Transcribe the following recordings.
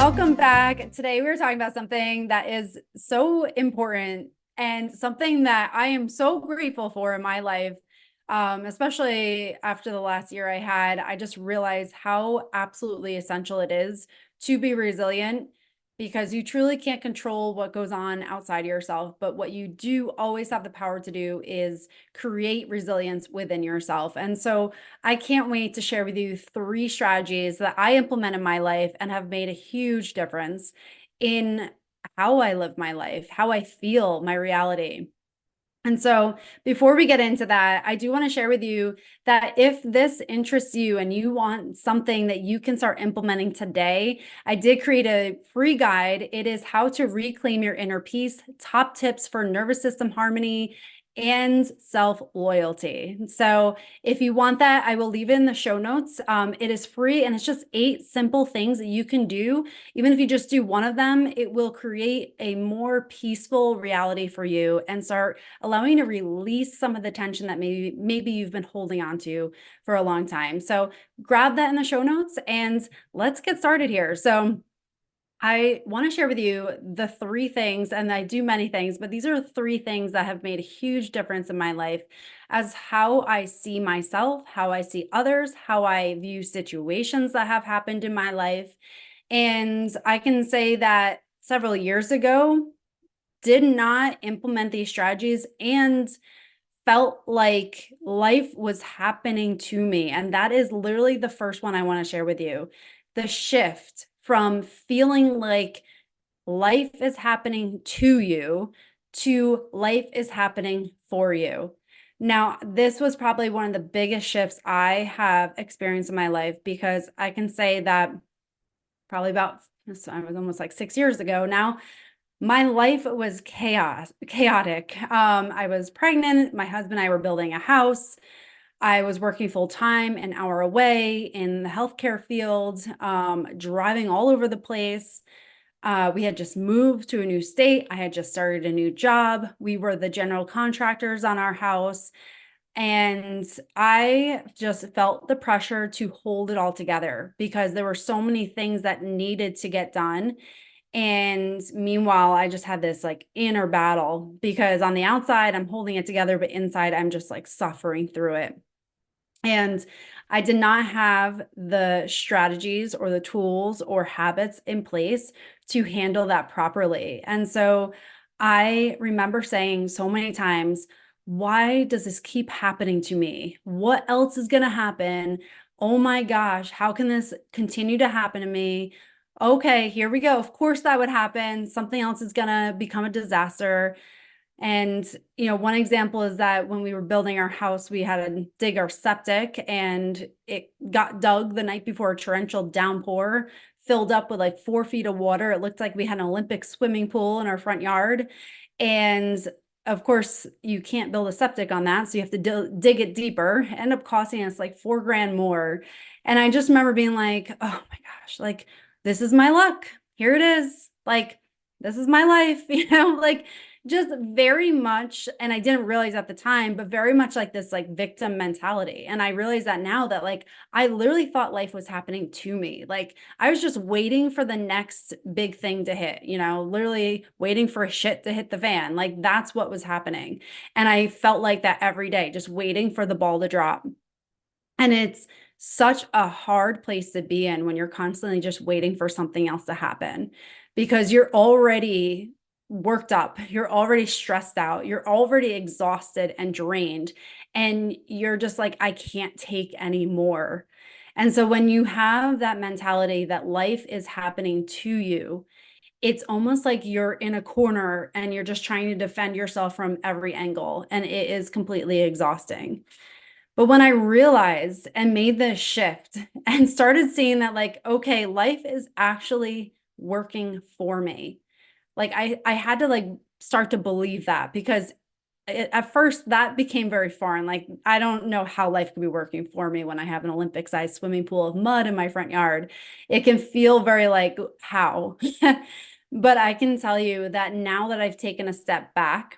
Welcome back. Today we're talking about something that is so important and something that I am so grateful for in my life, especially after the last year I had. I just realized how absolutely essential it is to be resilient because you truly can't control what goes on outside of yourself. But what you do always have the power to do is create resilience within yourself. And so I can't wait to share with you 3 strategies that I implement in my life and have made a huge difference in how I live my life, how I feel my reality. And so before we get into that, I do want to share with you that if this interests you and you want something that you can start implementing today, I did create a free guide. It is how to reclaim your inner peace, top tips for nervous system harmony and self-loyalty. So if you want that, I will leave it in the show notes. It is free and it's just 8 simple things that you can do. Even if you just do one of them, it will create a more peaceful reality for you and start allowing you to release some of the tension that maybe you've been holding on to for a long time. So grab that in the show notes and let's get started here. So I want to share with you the 3 things, and I do many things, but these are 3 things that have made a huge difference in my life as how I see myself, how I see others, how I view situations that have happened in my life. And I can say that several years ago, did not implement these strategies and felt like life was happening to me. And that is literally the first one I want to share with you. The shift from feeling like life is happening to you to life is happening for you. Now, this was probably one of the biggest shifts I have experienced in my life because I can say that probably about, I was almost like 6 years ago now, my life was chaotic. I was pregnant. My husband and I were building a house. I was working full time, an hour away in the healthcare field, driving all over the place. We had just moved to a new state. I had just started a new job. We were the general contractors on our house. And I just felt the pressure to hold it all together because there were so many things that needed to get done. And meanwhile, I just had this like inner battle because on the outside, I'm holding it together, but inside, I'm just like suffering through it. And I did not have the strategies or the tools or habits in place to handle that properly. And so I remember saying so many times, why does this keep happening to me? What else is going to happen? Oh my gosh, how can this continue to happen to me? Okay, here we go. Of course that would happen. Something else is going to become a disaster. And, one example is that when we were building our house, we had to dig our septic and it got dug the night before a torrential downpour, filled up with like 4 feet of water. It looked like we had an Olympic swimming pool in our front yard. And of course, you can't build a septic on that. So you have to dig it deeper, end up costing us like 4 grand more. And I just remember being like, oh my gosh, like this is my luck. Here it is. Like, this is my life, like just very much, and I didn't realize at the time, but very much like this like victim mentality. And I realize that now that like I literally thought life was happening to me. Like I was just waiting for the next big thing to hit, literally waiting for a shit to hit the fan. Like that's what was happening. And I felt like that every day, just waiting for the ball to drop. And it's such a hard place to be in when you're constantly just waiting for something else to happen because you're already worked up, you're already stressed out, you're already exhausted and drained, and you're just like, I can't take any more. And so when you have that mentality that life is happening to you, it's almost like you're in a corner and you're just trying to defend yourself from every angle, and it is completely exhausting. But when I realized and made this shift and started seeing that, like, okay, life is actually working for me. Like I had to like start to believe that because at first that became very foreign. Like, I don't know how life could be working for me when I have an Olympic sized swimming pool of mud in my front yard. It can feel very like, how? But I can tell you that now that I've taken a step back,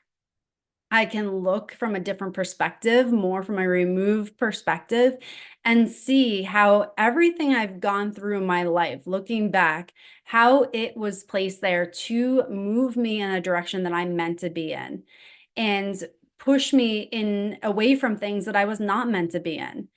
I can look from a different perspective, more from a removed perspective, and see how everything I've gone through in my life, looking back, how it was placed there to move me in a direction that I'm meant to be in and push me in away from things that I was not meant to be in.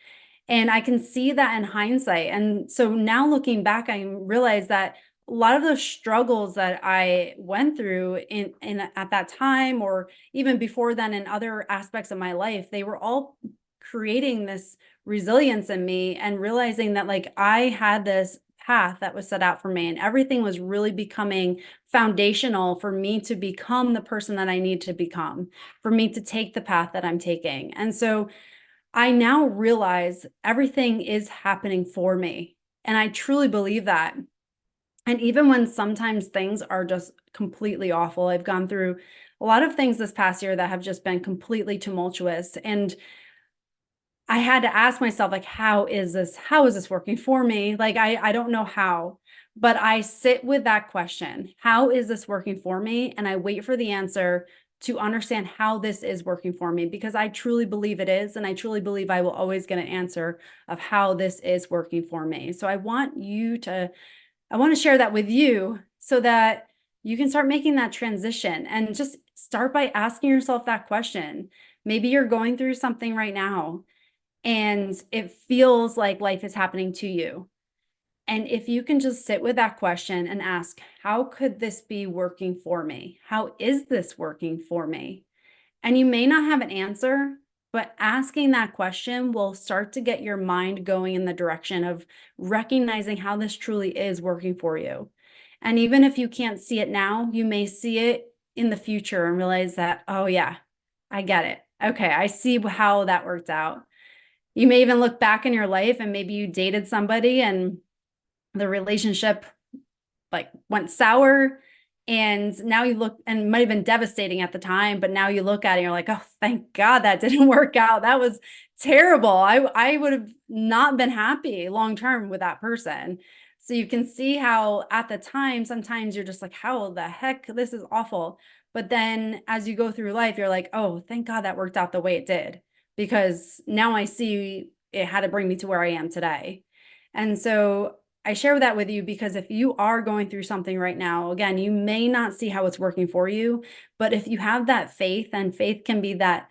And I can see that in hindsight. And so now looking back, I realize that a lot of those struggles that I went through in at that time, or even before then in other aspects of my life, they were all creating this resilience in me and realizing that like I had this path that was set out for me and everything was really becoming foundational for me to become the person that I need to become, for me to take the path that I'm taking. And so I now realize everything is happening for me. And I truly believe that. And even when sometimes things are just completely awful, I've gone through a lot of things this past year that have just been completely tumultuous. And I had to ask myself, like, how is this working for me? Like, I don't know how, but I sit with that question. How is this working for me? And I wait for the answer to understand how this is working for me, because I truly believe it is. And I truly believe I will always get an answer of how this is working for me. So I want to share that with you so that you can start making that transition and just start by asking yourself that question. Maybe you're going through something right now and it feels like life is happening to you. And if you can just sit with that question and ask, how could this be working for me? How is this working for me? And you may not have an answer, but asking that question will start to get your mind going in the direction of recognizing how this truly is working for you. And even if you can't see it now, you may see it in the future and realize that, oh, yeah, I get it. Okay, I see how that worked out. You may even look back in your life and maybe you dated somebody and the relationship like went sour, and now you look, and it might have been devastating at the time, but now you look at it and you're like, oh, thank God that didn't work out. That was terrible. I would have not been happy long term with that person. So you can see how at the time, sometimes you're just like, how the heck, this is awful. But then as you go through life, you're like, oh, thank God that worked out the way it did, because now I see it had to bring me to where I am today. And so I share that with you because if you are going through something right now, again, you may not see how it's working for you, but if you have that faith, and faith can be that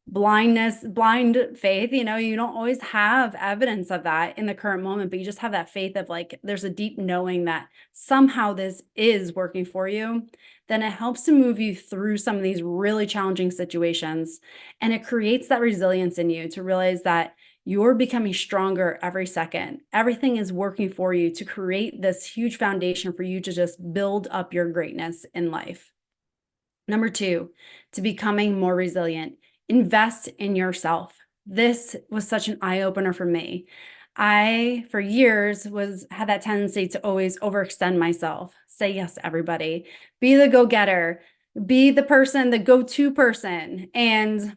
blind faith, you don't always have evidence of that in the current moment, but you just have that faith of like, there's a deep knowing that somehow this is working for you, then it helps to move you through some of these really challenging situations. And it creates that resilience in you to realize that you're becoming stronger every second. Everything is working for you to create this huge foundation for you to just build up your greatness in life. Number 2, to becoming more resilient, invest in yourself. This was such an eye-opener for me. I, for years, had that tendency to always overextend myself, say yes to everybody, be the go-getter, be the person, the go-to person. And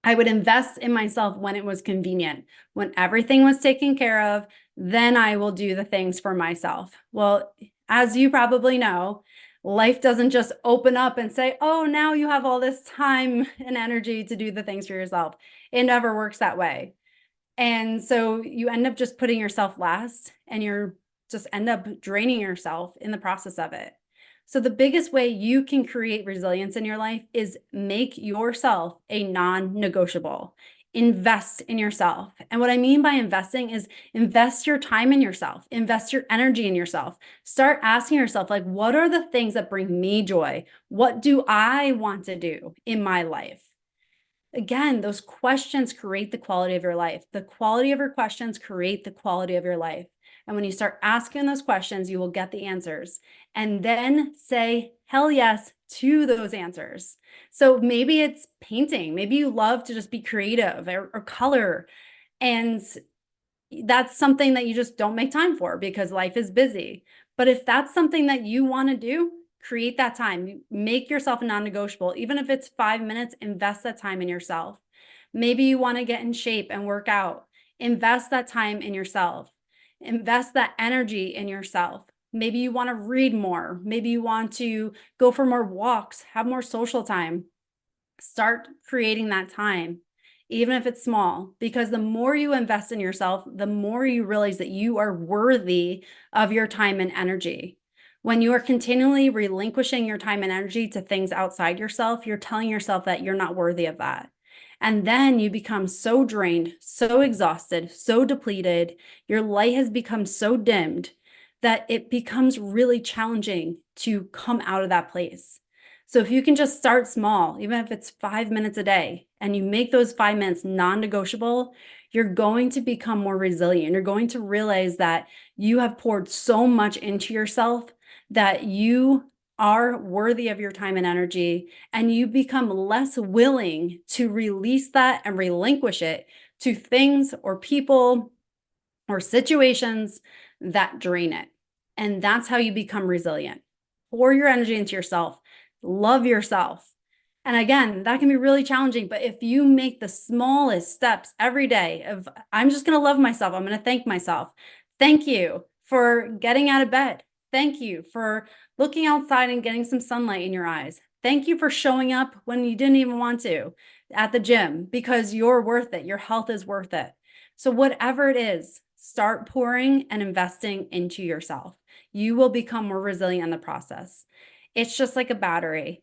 I would invest in myself when it was convenient. When everything was taken care of, then I will do the things for myself. Well, as you probably know, life doesn't just open up and say, oh, now you have all this time and energy to do the things for yourself. It never works that way. And so you end up just putting yourself last, and you're just end up draining yourself in the process of it. So the biggest way you can create resilience in your life is make yourself a non-negotiable. Invest in yourself. And what I mean by investing is invest your time in yourself, invest your energy in yourself. Start asking yourself, like, what are the things that bring me joy? What do I want to do in my life? Again, those questions create the quality of your life. The quality of your questions create the quality of your life. And when you start asking those questions, you will get the answers. And then say hell yes to those answers. So maybe it's painting. Maybe you love to just be creative or color. And that's something that you just don't make time for because life is busy. But if that's something that you want to do, create that time. Make yourself a non-negotiable. Even if it's 5 minutes, invest that time in yourself. Maybe you want to get in shape and work out. Invest that time in yourself. Invest that energy in yourself. Maybe you want to read more. Maybe you want to go for more walks, have more social time. Start creating that time, even if it's small, because the more you invest in yourself, the more you realize that you are worthy of your time and energy. When you are continually relinquishing your time and energy to things outside yourself, you're telling yourself that you're not worthy of that. And then you become so drained, so exhausted, so depleted. Your light has become so dimmed that it becomes really challenging to come out of that place. So if you can just start small, even if it's 5 minutes a day, and you make those 5 minutes non-negotiable, you're going to become more resilient. You're going to realize that you have poured so much into yourself that you are worthy of your time and energy, and you become less willing to release that and relinquish it to things or people or situations that drain it. And that's how you become resilient. Pour your energy into yourself, love yourself. And again, that can be really challenging, but if you make the smallest steps every day of, I'm just going to love myself, I'm going to thank myself. Thank you for getting out of bed. Thank you for looking outside and getting some sunlight in your eyes. Thank you for showing up when you didn't even want to at the gym, because you're worth it. Your health is worth it. So whatever it is, start pouring and investing into yourself. You will become more resilient in the process. It's just like a battery.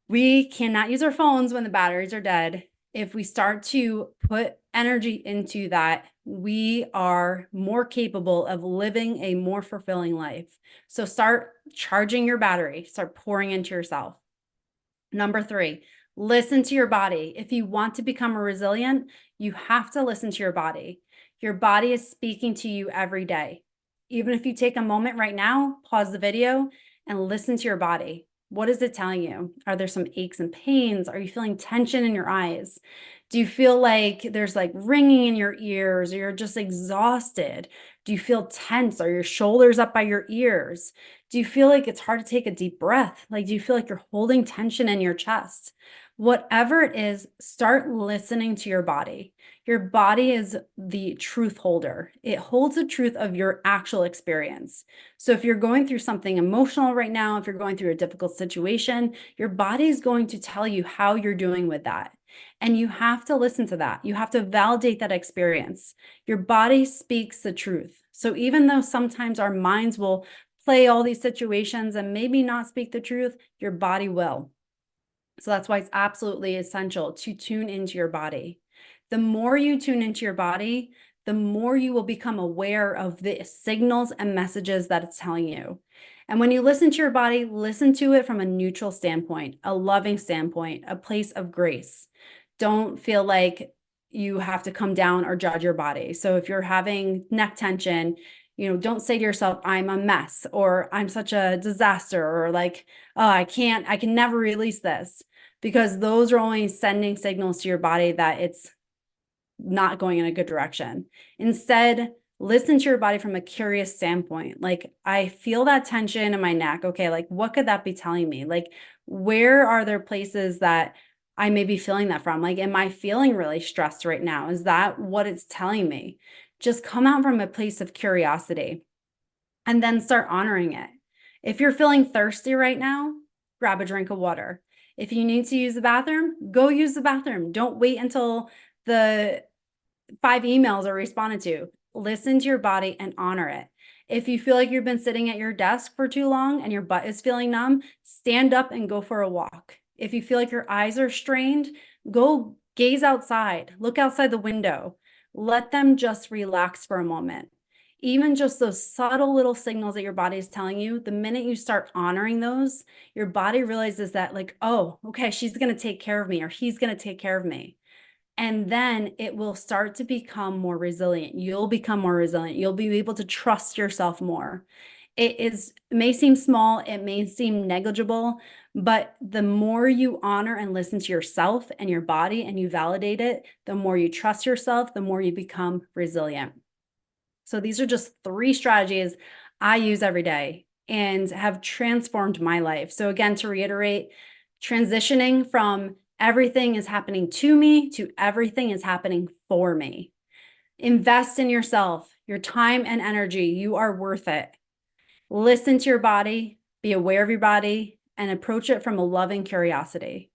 We cannot use our phones when the batteries are dead. If we start to put energy into that, we are more capable of living a more fulfilling life. So start charging your battery, start pouring into yourself. Number 3, listen to your body. If you want to become more resilient, you have to listen to your body. Your body is speaking to you every day. Even if you take a moment right now, pause the video and listen to your body. What is it telling you? Are there some aches and pains? Are you feeling tension in your eyes? Do you feel like there's like ringing in your ears, or you're just exhausted? Do you feel tense? Are your shoulders up by your ears? Do you feel like it's hard to take a deep breath? Like, do you feel like you're holding tension in your chest? Whatever it is, start listening to your body. Your body is the truth holder. It holds the truth of your actual experience. So if you're going through something emotional right now, if you're going through a difficult situation, your body is going to tell you how you're doing with that. And you have to listen to that. You have to validate that experience. Your body speaks the truth. So even though sometimes our minds will play all these situations and maybe not speak the truth, your body will. So that's why it's absolutely essential to tune into your body. The more you tune into your body, the more you will become aware of the signals and messages that it's telling you. And when you listen to your body, listen to it from a neutral standpoint, a loving standpoint, a place of grace. Don't feel like you have to come down or judge your body. So if you're having neck tension, don't say to yourself, I'm a mess, or I'm such a disaster, or like, oh, I can never release this, because those are only sending signals to your body that it's not going in a good direction. Instead, listen to your body from a curious standpoint. Like, I feel that tension in my neck. Okay, like, what could that be telling me? Like, where are there places that I may be feeling that from? Like, am I feeling really stressed right now? Is that what it's telling me? Just come out from a place of curiosity and then start honoring it. If you're feeling thirsty right now, grab a drink of water. If you need to use the bathroom, go use the bathroom. Don't wait until the 5 emails are responded to. Listen to your body and honor it. If you feel like you've been sitting at your desk for too long and your butt is feeling numb, stand up and go for a walk. If you feel like your eyes are strained, go gaze outside, look outside the window. Let them just relax for a moment. Even just those subtle little signals that your body is telling you, the minute you start honoring those, your body realizes that, like, oh, okay, she's going to take care of me, or he's going to take care of me. And then it will start to become more resilient. You'll become more resilient. You'll be able to trust yourself more. It may seem small, it may seem negligible, but the more you honor and listen to yourself and your body and you validate it, the more you trust yourself, the more you become resilient. So these are just 3 strategies I use every day and have transformed my life. So again, to reiterate, transitioning from everything is happening to me to everything is happening for me. Invest in yourself, your time and energy. You are worth it. Listen to your body, be aware of your body, and approach it from a loving curiosity.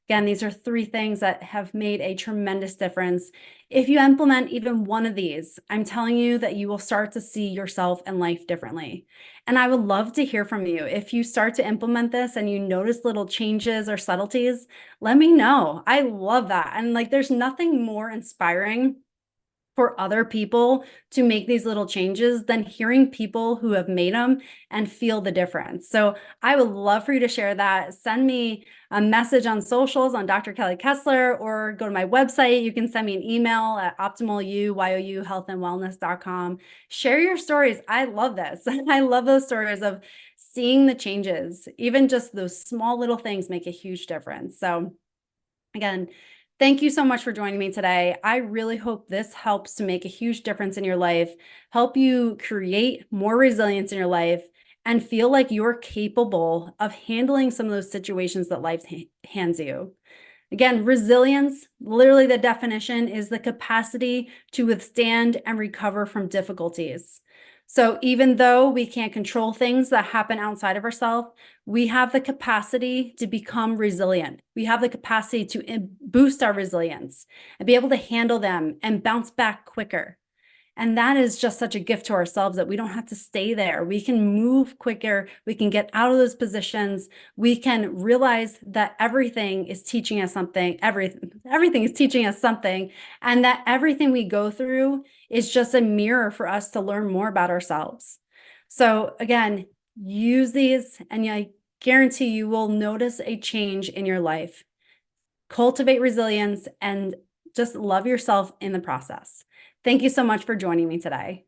Again, these are 3 things that have made a tremendous difference. If you implement even one of these, I'm telling you that you will start to see yourself and life differently. And I would love to hear from you. If you start to implement this and you notice little changes or subtleties, let me know. I love that. And like, there's nothing more inspiring for other people to make these little changes than hearing people who have made them and feel the difference. So I would love for you to share that. Send me a message on socials on Dr. Kelly Kessler, or go to my website. You can send me an email at optimalu healthandwellness.com. Share your stories. I love this. I love those stories of seeing the changes. Even just those small little things make a huge difference. So again, thank you so much for joining me today. I really hope this helps to make a huge difference in your life, help you create more resilience in your life, and feel like you're capable of handling some of those situations that life hands you. Again, resilience, literally the definition is the capacity to withstand and recover from difficulties. So even though we can't control things that happen outside of ourselves, we have the capacity to become resilient. We have the capacity to boost our resilience and be able to handle them and bounce back quicker. And that is just such a gift to ourselves that we don't have to stay there. We can move quicker. We can get out of those positions. We can realize that everything is teaching us something. Everything is teaching us something. And that everything we go through is just a mirror for us to learn more about ourselves. So again, use these, and I guarantee you will notice a change in your life. Cultivate resilience and just love yourself in the process. Thank you so much for joining me today.